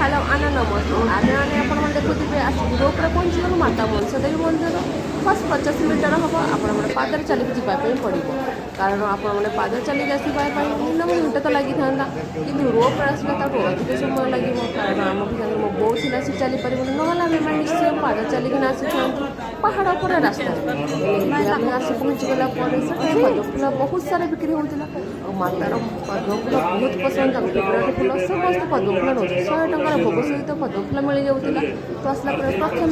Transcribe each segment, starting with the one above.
Hello आना नमस्ते आने आने आपण देखुवे आसिक रोप्रे पहुँचल माता मनसादेवी मंदिर फर्स्ट 50 मीटर हम आपण पादर चलिक जावाई पड़ो कारण आपण पाद चलिक आसवाई मिनिमम घंटे तो लगी था कि रोप्रे आसला अधिक समय लगे कारण आम भी मो बो थी सी चली पार ना निश्चय पाद चलिक आसी था पहाड़ पर रास्ता आम आसी पहुँचीगला पदफुल बहुत सारा बिक्री होता मातार पद्मफुल बहुत पसंद फेवरेट फुल समस्त पद्मफुल नौ 100 टकर भोग सहित पद्मफुल मिल जाऊला तो आसला प्रथम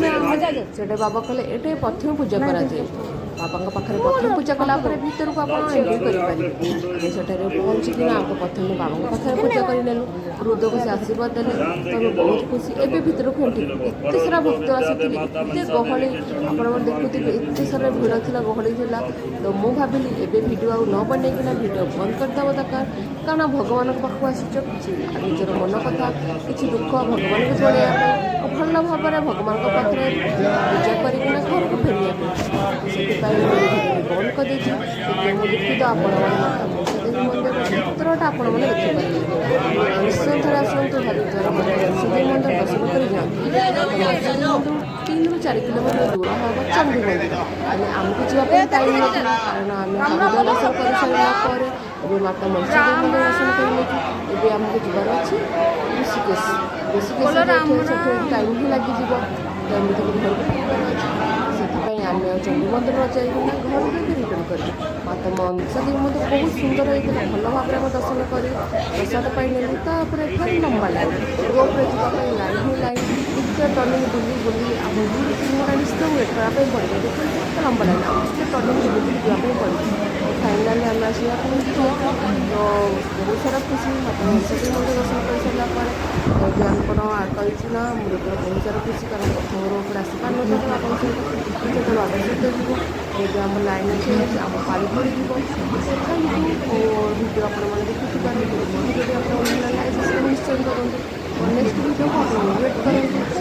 से बाबा कहले ये प्रथम पूजा कराए बाबा पाखे प्रथम पूजा कलापर भर को आप एंट्री करेंगे सेठारे पहुँचिकी आगे प्रथम बाबा पाखे पूजा करनेलु वृद्ध को से आशीर्वाद देले तो हमें बहुत खुशी एवं भर को एंट्री एत सारा भक्त आसी एत गहली आप देखुए एत सारा भिड़ थी गहली थी तो मुझे भाविली एवं भिड आ न बनईकिना भिड बंद करदेवा दरकार कारण भगवान पाखु आसच निजर मन कथा कि दुख भगवान को जनाया भल भाव में भगवान पाखे पूजा करना घर को फेरिया बंद कर देखिए तो आपण माता मनसादेवी मंदिर चित्रटा आपण मैंने देखिपारे निश्चय थे आसतु हरिद्वार मनसादेवी मंदिर दर्शन कर जाती 3 ରୁ 4 किलोमीटर दूर हम चंडी मंदिर आमको जावाई टाइम ना कारण आम दर्शन कर सारापर ए माता मनसादेवी मंदिर दर्शन कर आमको जबार अच्छे ऋषिकेश ऋषिकेश टाइम भी लगे एमती घर से आम चंडी मंदिर जाइना घर भी रिटर्न कर माता मनसादेवी मंदिर बहुत सुंदर होता भल भाव में दर्शन कर प्रसाद पाई तापर भारी लंबा लाइन रोप्रे जावाई लाइन ही लाइन टिके टर्निंग बुली बुली आम 2-3 घंटा निश्चय वेट कराया पड़े देखिए लंबा लाइन टिके टर्निंग बुली जावाई पड़े फाइनाली आम आसा पहुँची तो बहुत सारा खुशी माता मनसादेवी मंदिर दर्शन कर सारापर कही ना मुझे बहुत सारा खुशी कारण प्रथम रोप आसी पार ना आप सहित बाबा सहित जीव आम लाइन अच्छे आम पाली पड़ भिडियो आपने देखुवे भिडियो आप निश्चय करूँ नेक्स्ट भिडियो को वेट करूँ।